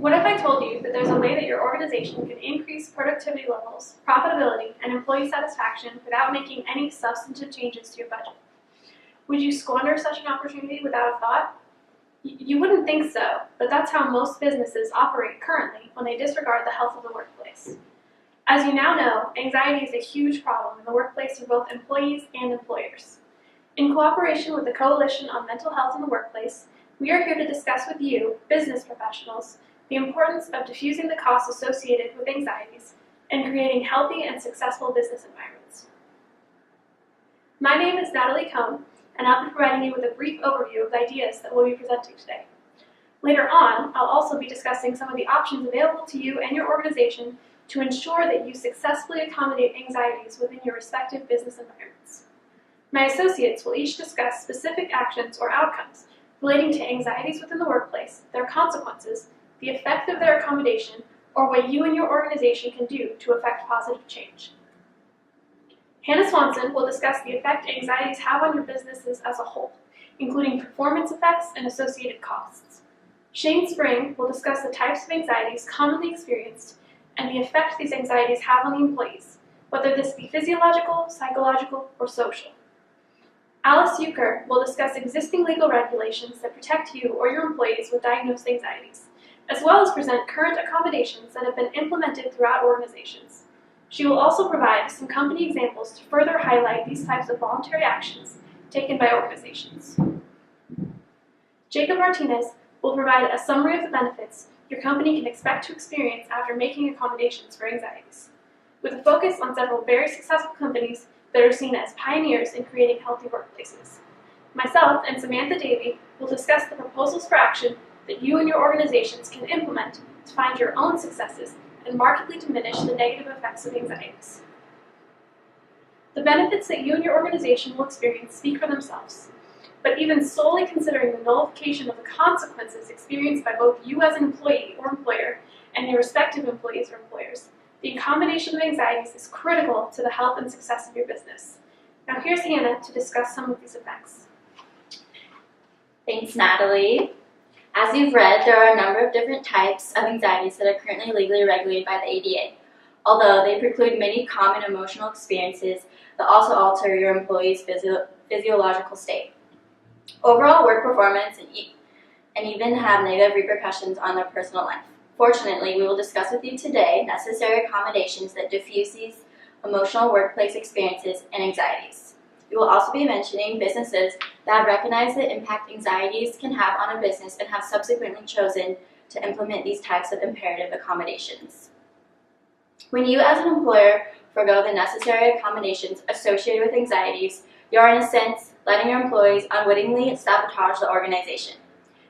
What if I told you that there's a way that your organization can increase productivity levels, profitability, and employee satisfaction without making any substantive changes to your budget? Would you squander such an opportunity without a thought? You wouldn't think so, but that's how most businesses operate currently when they disregard the health of the workplace. As you now know, anxiety is a huge problem in the workplace for both employees and employers. In cooperation with the Coalition on Mental Health in the Workplace, we are here to discuss with you, business professionals, the importance of diffusing the costs associated with anxieties and creating healthy and successful business environments. My name is Natalie Cohn, and I'll be providing you with a brief overview of the ideas that we'll be presenting today. Later on, I'll also be discussing some of the options available to you and your organization to ensure that you successfully accommodate anxieties within your respective business environments. My associates will each discuss specific actions or outcomes relating to anxieties within the workplace, their consequences, the effect of their accommodation, or what you and your organization can do to effect positive change. Hannah Swanson will discuss the effect anxieties have on your businesses as a whole, including performance effects and associated costs. Shane Spring will discuss the types of anxieties commonly experienced and the effect these anxieties have on the employees, whether this be physiological, psychological, or social. Alice Euchre will discuss existing legal regulations that protect you or your employees with diagnosed anxieties, as well as present current accommodations that have been implemented throughout organizations. She will also provide some company examples to further highlight these types of voluntary actions taken by organizations. Jacob Martinez will provide a summary of the benefits your company can expect to experience after making accommodations for anxieties, with a focus on several very successful companies that are seen as pioneers in creating healthy workplaces. Myself and Samantha Davey will discuss the proposals for action that you and your organizations can implement to find your own successes and markedly diminish the negative effects of anxieties. The benefits that you and your organization will experience speak for themselves, but even solely considering the nullification of the consequences experienced by both you as an employee or employer and your respective employees or employers, the accommodation of anxieties is critical to the health and success of your business. Now here's Hannah to discuss some of these effects. Thanks, Natalie. As you've read, there are a number of different types of anxieties that are currently legally regulated by the ADA, although they preclude many common emotional experiences that also alter your employee's physiological state, overall work performance, and even have negative repercussions on their personal life. Fortunately, we will discuss with you today necessary accommodations that diffuse these emotional workplace experiences and anxieties. We will also be mentioning businesses that have recognized the impact anxieties can have on a business and have subsequently chosen to implement these types of imperative accommodations. When you as an employer forego the necessary accommodations associated with anxieties, you are in a sense letting your employees unwittingly sabotage the organization.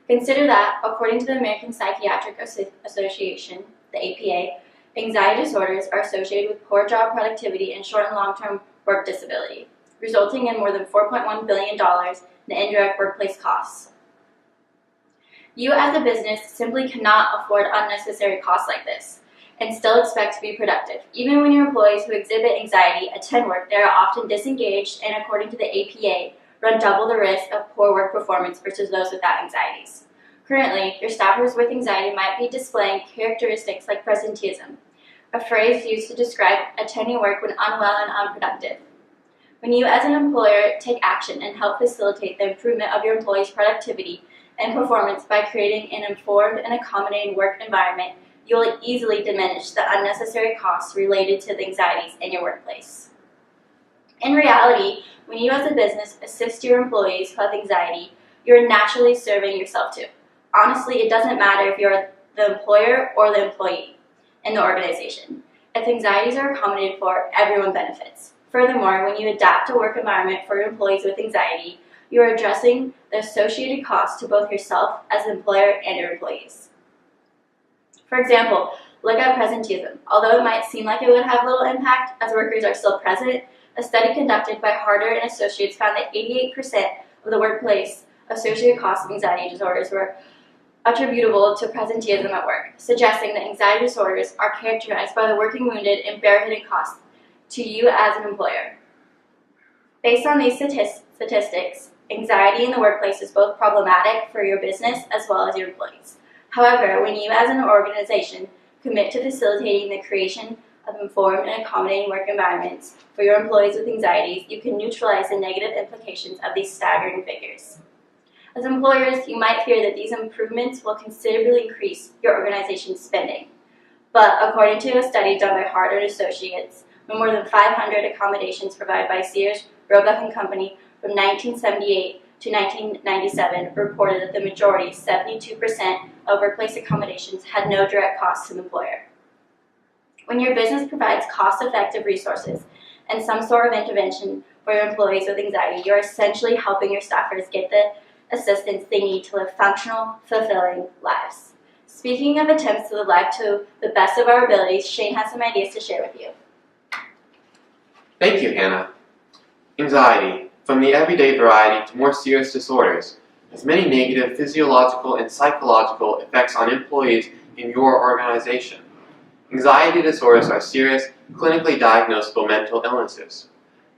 Consider that, according to the American Psychiatric Association, the APA, anxiety disorders are associated with poor job productivity and short and long-term work disability, resulting in more than $4.1 billion in indirect workplace costs. You as a business simply cannot afford unnecessary costs like this and still expect to be productive. Even when your employees who exhibit anxiety attend work, they are often disengaged and, according to the APA, run double the risk of poor work performance versus those without anxieties. Currently, your staffers with anxiety might be displaying characteristics like presenteeism, a phrase used to describe attending work when unwell and unproductive. When you as an employer take action and help facilitate the improvement of your employees' productivity and performance by creating an informed and accommodating work environment, you will easily diminish the unnecessary costs related to the anxieties in your workplace. In reality, when you as a business assist your employees who have anxiety, you're naturally serving yourself too. Honestly, it doesn't matter if you're the employer or the employee in the organization. If anxieties are accommodated for, everyone benefits. Furthermore, when you adapt a work environment for your employees with anxiety, you are addressing the associated costs to both yourself as an employer and your employees. For example, look at presenteeism. Although it might seem like it would have little impact as workers are still present, a study conducted by Harder and Associates found that 88% of the workplace associated costs of anxiety disorders were attributable to presenteeism at work, suggesting that anxiety disorders are characterized by the working wounded and bare-hitting costs to you as an employer. Based on these statistics, anxiety in the workplace is both problematic for your business as well as your employees. However, when you as an organization commit to facilitating the creation of informed and accommodating work environments for your employees with anxieties, you can neutralize the negative implications of these staggering figures. As employers, you might fear that these improvements will considerably increase your organization's spending. But according to a study done by Hart and Associates, no more than 500 accommodations provided by Sears, Roebuck and Company from 1978 to 1997 reported that the majority, 72%, of workplace accommodations had no direct cost to the employer. When your business provides cost-effective resources and some sort of intervention for your employees with anxiety, you're essentially helping your staffers get the assistance they need to live functional, fulfilling lives. Speaking of attempts to live life to the best of our abilities, Shane has some ideas to share with you. Thank you, Hannah. Anxiety, from the everyday variety to more serious disorders, has many negative physiological and psychological effects on employees in your organization. Anxiety disorders are serious, clinically diagnosable mental illnesses.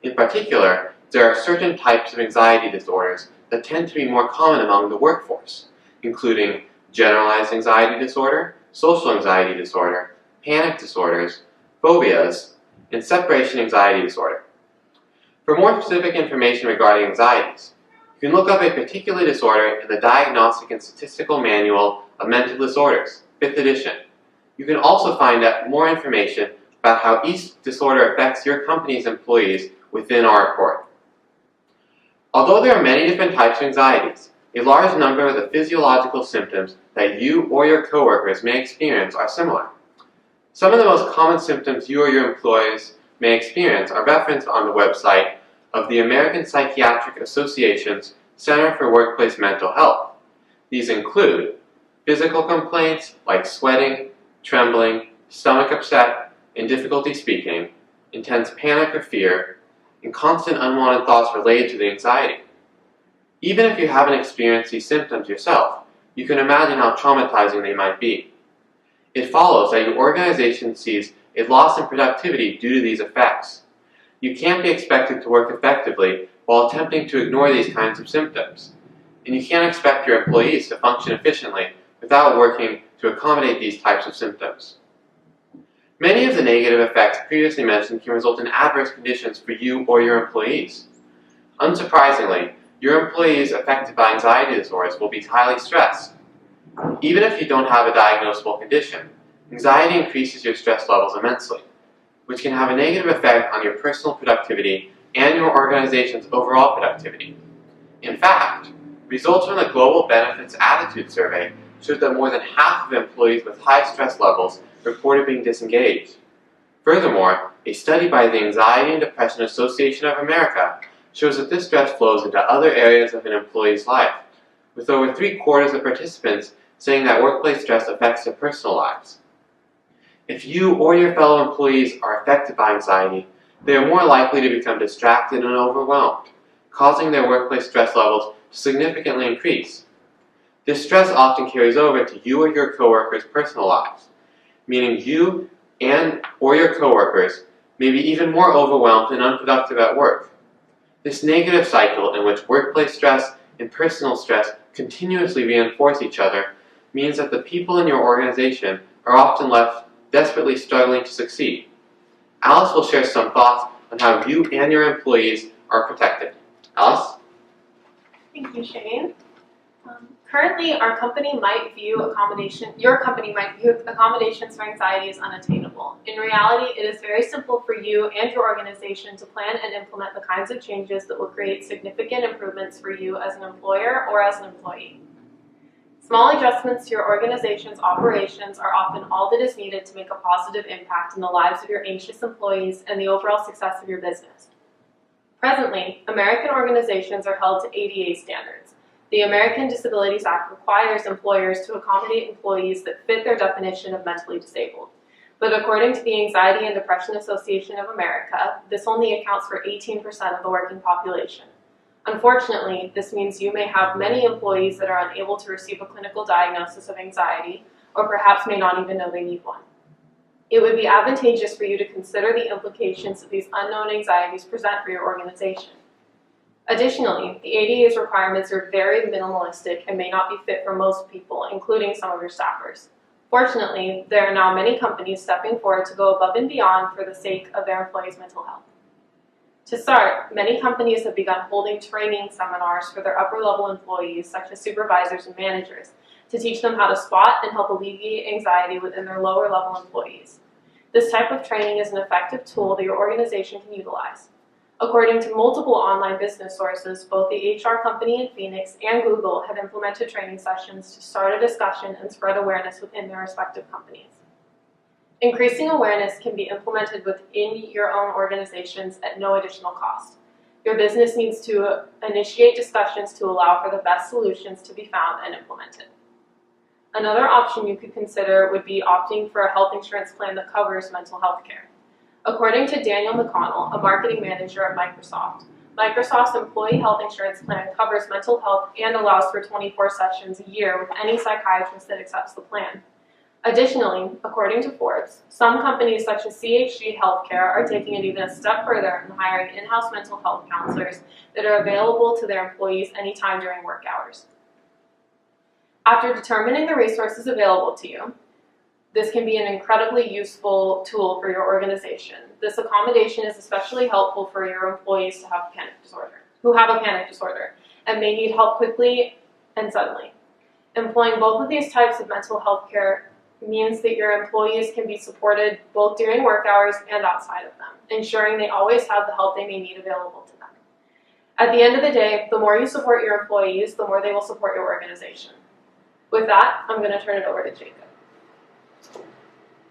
In particular, there are certain types of anxiety disorders that tend to be more common among the workforce, including generalized anxiety disorder, social anxiety disorder, panic disorders, phobias, and separation anxiety disorder. For more specific information regarding anxieties, you can look up a particular disorder in the Diagnostic and Statistical Manual of Mental Disorders, 5th edition. You can also find out more information about how each disorder affects your company's employees within our report. Although there are many different types of anxieties, a large number of the physiological symptoms that you or your coworkers may experience are similar. Some of the most common symptoms you or your employees may experience are referenced on the website of the American Psychiatric Association's Center for Workplace Mental Health. These include physical complaints like sweating, trembling, stomach upset, and difficulty speaking, intense panic or fear, and constant unwanted thoughts related to the anxiety. Even if you haven't experienced these symptoms yourself, you can imagine how traumatizing they might be. It follows that your organization sees a loss in productivity due to these effects. You can't be expected to work effectively while attempting to ignore these kinds of symptoms. And you can't expect your employees to function efficiently without working to accommodate these types of symptoms. Many of the negative effects previously mentioned can result in adverse conditions for you or your employees. Unsurprisingly, your employees affected by anxiety disorders will be highly stressed. Even if you don't have a diagnosable condition, anxiety increases your stress levels immensely, which can have a negative effect on your personal productivity and your organization's overall productivity. In fact, results from the Global Benefits Attitude Survey showed that more than half of employees with high stress levels reported being disengaged. Furthermore, a study by the Anxiety and Depression Association of America shows that this stress flows into other areas of an employee's life, with over 3/4 of participants saying that workplace stress affects their personal lives. If you or your fellow employees are affected by anxiety, they are more likely to become distracted and overwhelmed, causing their workplace stress levels to significantly increase. This stress often carries over to you or your coworkers' personal lives, meaning you or your coworkers may be even more overwhelmed and unproductive at work. This negative cycle in which workplace stress and personal stress continuously reinforce each other means that the people in your organization are often left desperately struggling to succeed. Alice will share some thoughts on how you and your employees are protected. Alice? Thank you, Shane. Currently, your company might view accommodations for anxiety as unattainable. In reality, it is very simple for you and your organization to plan and implement the kinds of changes that will create significant improvements for you as an employer or as an employee. Small adjustments to your organization's operations are often all that is needed to make a positive impact in the lives of your anxious employees and the overall success of your business. Presently, American organizations are held to ADA standards. The American Disabilities Act requires employers to accommodate employees that fit their definition of mentally disabled. But according to the Anxiety and Depression Association of America, this only accounts for 18% of the working population. Unfortunately, this means you may have many employees that are unable to receive a clinical diagnosis of anxiety, or perhaps may not even know they need one. It would be advantageous for you to consider the implications that these unknown anxieties present for your organization. Additionally, the ADA's requirements are very minimalistic and may not be fit for most people, including some of your staffers. Fortunately, there are now many companies stepping forward to go above and beyond for the sake of their employees' mental health. To start, many companies have begun holding training seminars for their upper-level employees, such as supervisors and managers, to teach them how to spot and help alleviate anxiety within their lower-level employees. This type of training is an effective tool that your organization can utilize. According to multiple online business sources, both the HR company in Phoenix and Google have implemented training sessions to start a discussion and spread awareness within their respective companies. Increasing awareness can be implemented within your own organizations at no additional cost. Your business needs to initiate discussions to allow for the best solutions to be found and implemented. Another option you could consider would be opting for a health insurance plan that covers mental health care. According to Daniel McConnell, a marketing manager at Microsoft, Microsoft's employee health insurance plan covers mental health and allows for 24 sessions a year with any psychiatrist that accepts the plan. Additionally, according to Forbes, some companies such as CHG Healthcare are taking it even a step further and hiring in-house mental health counselors that are available to their employees anytime during work hours. After determining the resources available to you, this can be an incredibly useful tool for your organization. This accommodation is especially helpful for your employees who have a panic disorder and may need help quickly and suddenly. Employing both of these types of mental health care means that your employees can be supported both during work hours and outside of them, ensuring they always have the help they may need available to them. At the end of the day, the more you support your employees, the more they will support your organization. With that, I'm going to turn it over to Jacob.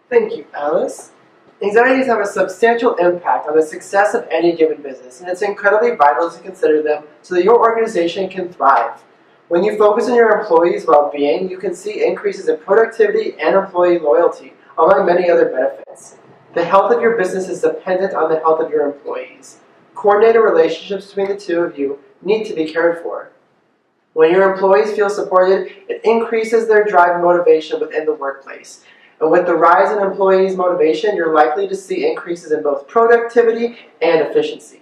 Thank you, Alice. Anxieties have a substantial impact on the success of any given business, and it's incredibly vital to consider them so that your organization can thrive. When you focus on your employees' well-being, you can see increases in productivity and employee loyalty, among many other benefits. The health of your business is dependent on the health of your employees. Coordinated relationships between the two of you need to be cared for. When your employees feel supported, it increases their drive and motivation within the workplace. And with the rise in employees' motivation, you're likely to see increases in both productivity and efficiency.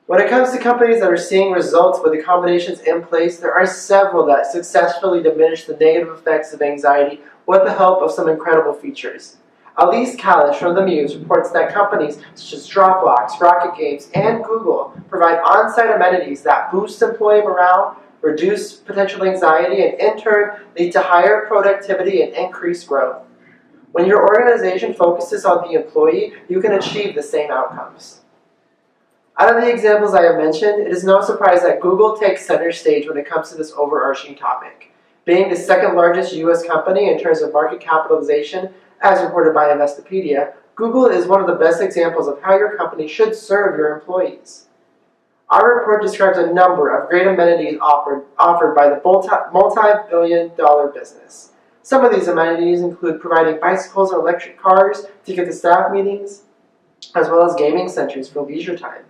When it comes to companies that are seeing results with accommodations in place, there are several that successfully diminish the negative effects of anxiety with the help of some incredible features. Elise Kalish from The Muse reports that companies such as Dropbox, Rocket Games, and Google provide on-site amenities that boost employee morale, reduce potential anxiety, and in turn lead to higher productivity and increased growth. When your organization focuses on the employee, you can achieve the same outcomes. Out of the examples I have mentioned, it is no surprise that Google takes center stage when it comes to this overarching topic. Being the second largest U.S. company in terms of market capitalization, as reported by Investopedia, Google is one of the best examples of how your company should serve your employees. Our report describes a number of great amenities offered by the multi-billion-dollar business. Some of these amenities include providing bicycles or electric cars to get to staff meetings, as well as gaming centers for leisure time.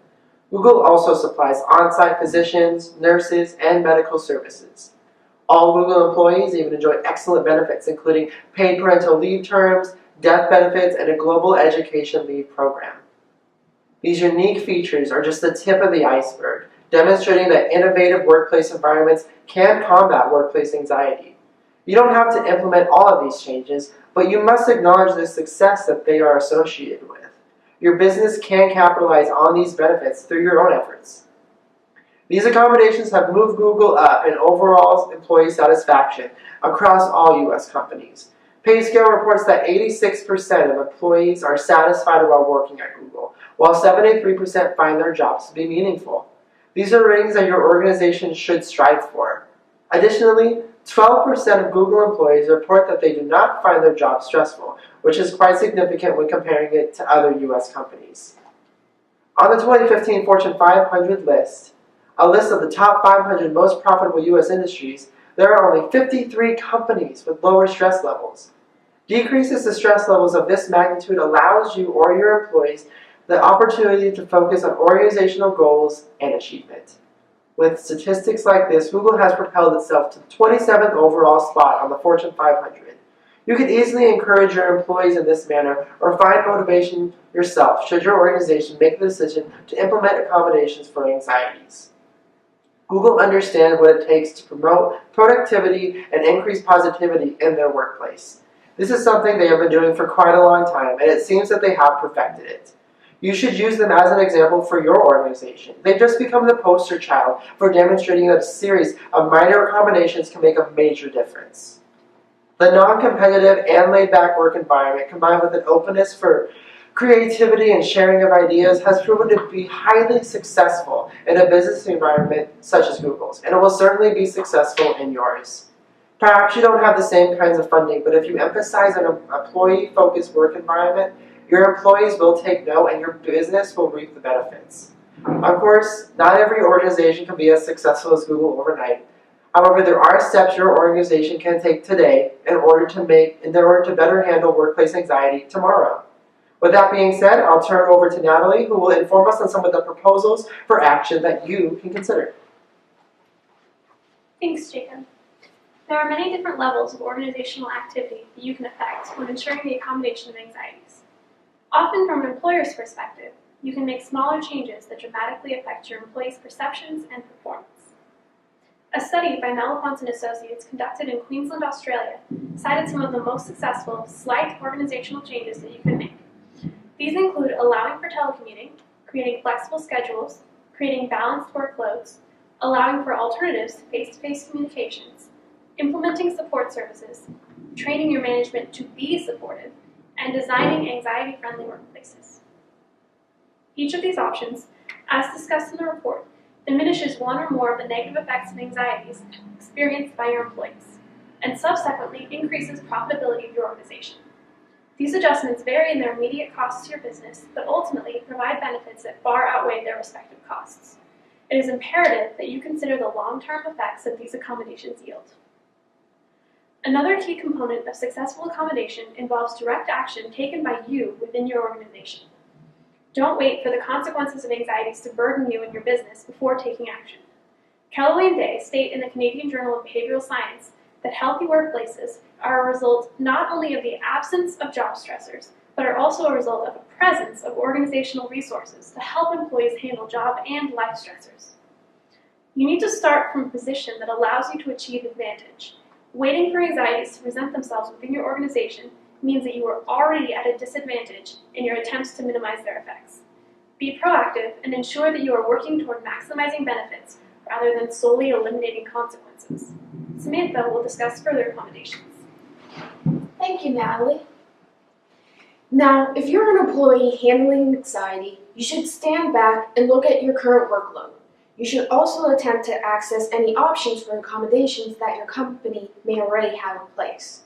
Google also supplies on-site physicians, nurses, and medical services. All Google employees even enjoy excellent benefits, including paid parental leave terms, death benefits, and a global education leave program. These unique features are just the tip of the iceberg, demonstrating that innovative workplace environments can combat workplace anxiety. You don't have to implement all of these changes, but you must acknowledge the success that they are associated with. Your business can capitalize on these benefits through your own efforts. These accommodations have moved Google up in overall employee satisfaction across all U.S. companies. PayScale reports that 86% of employees are satisfied while working at Google, while 73% find their jobs to be meaningful. These are ratings that your organization should strive for. Additionally, 12% of Google employees report that they do not find their job stressful, which is quite significant when comparing it to other U.S. companies. On the 2015 Fortune 500 list, a list of the top 500 most profitable U.S. industries, there are only 53 companies with lower stress levels. Decreases to stress levels of this magnitude allows you or your employees the opportunity to focus on organizational goals and achievement. With statistics like this, Google has propelled itself to the 27th overall spot on the Fortune 500. You can easily encourage your employees in this manner or find motivation yourself should your organization make the decision to implement accommodations for anxieties. Google understands what it takes to promote productivity and increase positivity in their workplace. This is something they have been doing for quite a long time, and it seems that they have perfected it. You should use them as an example for your organization. They've just become the poster child for demonstrating that a series of minor accommodations can make a major difference. The non-competitive and laid-back work environment, combined with an openness for creativity and sharing of ideas, has proven to be highly successful in a business environment such as Google's, and it will certainly be successful in yours. Perhaps you don't have the same kinds of funding, but if you emphasize an employee-focused work environment, your employees will take note and your business will reap the benefits. Of course, not every organization can be as successful as Google overnight. However, there are steps your organization can take today in order to better handle workplace anxiety tomorrow. With that being said, I'll turn it over to Natalie, who will inform us on some of the proposals for action that you can consider. Thanks, Jacob. There are many different levels of organizational activity that you can affect when ensuring the accommodation of anxieties. Often from an employer's perspective, you can make smaller changes that dramatically affect your employees' perceptions and performance. A study by Mellefont and Associates conducted in Queensland, Australia, cited some of the most successful, slight organizational changes that you can make. These include allowing for telecommuting, creating flexible schedules, creating balanced workloads, allowing for alternatives to face-to-face communications, implementing support services, training your management to be supportive, and designing anxiety-friendly workplaces. Each of these options, as discussed in the report, diminishes one or more of the negative effects and anxieties experienced by your employees, and subsequently increases profitability of your organization. These adjustments vary in their immediate costs to your business, but ultimately provide benefits that far outweigh their respective costs. It is imperative that you consider the long-term effects that these accommodations yield. Another key component of successful accommodation involves direct action taken by you within your organization. Don't wait for the consequences of anxieties to burden you and your business before taking action. Callaway and Day state in the Canadian Journal of Behavioral Science that healthy workplaces are a result not only of the absence of job stressors, but are also a result of a presence of organizational resources to help employees handle job and life stressors. You need to start from a position that allows you to achieve advantage. Waiting for anxieties to present themselves within your organization means that you are already at a disadvantage in your attempts to minimize their effects. Be proactive and ensure that you are working toward maximizing benefits rather than solely eliminating consequences. Samantha will discuss further accommodations. Thank you, Natalie. Now, if you're an employee handling anxiety, you should stand back and look at your current workload. You should also attempt to access any options for accommodations that your company may already have in place.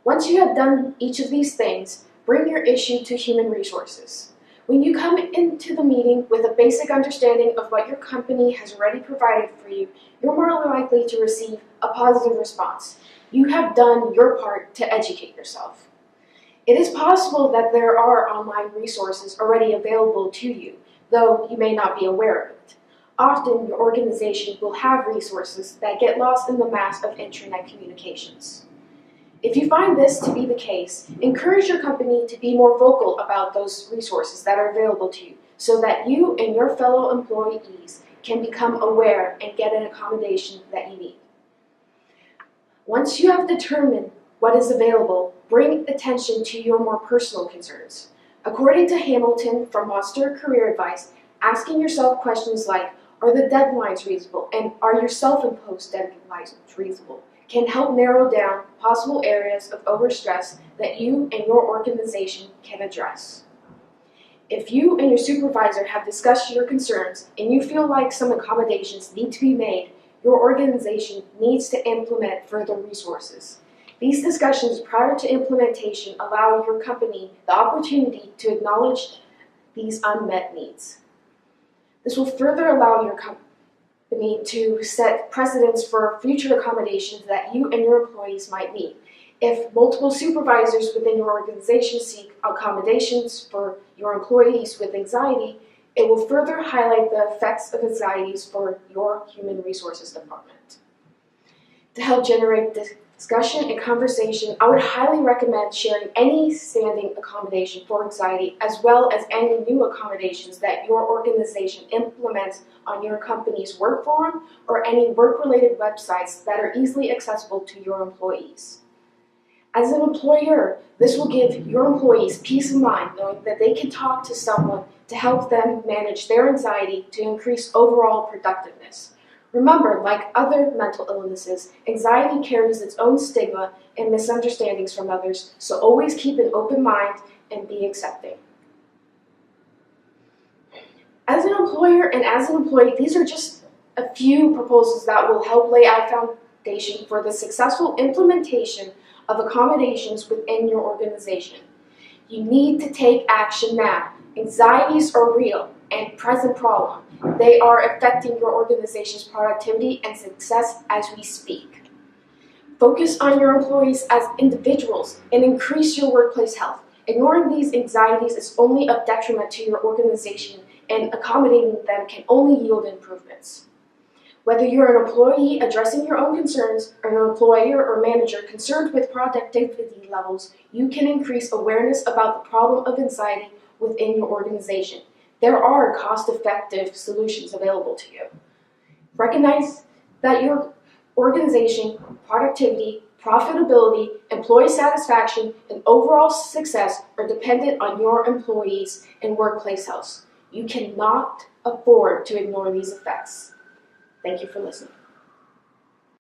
Once you have done each of these things, bring your issue to human resources. When you come into the meeting with a basic understanding of what your company has already provided for you, you're more likely to receive a positive response. You have done your part to educate yourself. It is possible that there are online resources already available to you, though you may not be aware of it. Often, your organization will have resources that get lost in the mass of internet communications. If you find this to be the case, encourage your company to be more vocal about those resources that are available to you so that you and your fellow employees can become aware and get an accommodation that you need. Once you have determined what is available, bring attention to your more personal concerns. According to Hamilton from Monster Career Advice, asking yourself questions like, are the deadlines reasonable and are your self-imposed deadlines reasonable, can help narrow down possible areas of overstress that you and your organization can address. If you and your supervisor have discussed your concerns and you feel like some accommodations need to be made, your organization needs to implement further resources. These discussions prior to implementation allow your company the opportunity to acknowledge these unmet needs. This will further allow your company to set precedents for future accommodations that you and your employees might need. If multiple supervisors within your organization seek accommodations for your employees with anxiety, it will further highlight the effects of anxieties for your human resources department. To help generate discussion and conversation, I would highly recommend sharing any standing accommodation for anxiety as well as any new accommodations that your organization implements on your company's work forum or any work-related websites that are easily accessible to your employees. As an employer, this will give your employees peace of mind knowing that they can talk to someone to help them manage their anxiety to increase overall productiveness. Remember, like other mental illnesses, anxiety carries its own stigma and misunderstandings from others, so always keep an open mind and be accepting. As an employer and as an employee, these are just a few proposals that will help lay out foundation for the successful implementation of accommodations within your organization. You need to take action now. Anxieties are real and present problem. They are affecting your organization's productivity and success as we speak. Focus on your employees as individuals and increase your workplace health. Ignoring these anxieties is only of detriment to your organization, and accommodating them can only yield improvements. Whether you're an employee addressing your own concerns or an employer or manager concerned with productivity levels, you can increase awareness about the problem of anxiety within your organization. There are cost-effective solutions available to you. Recognize that your organization, productivity, profitability, employee satisfaction, and overall success are dependent on your employees and workplace health. You cannot afford to ignore these effects. Thank you for listening.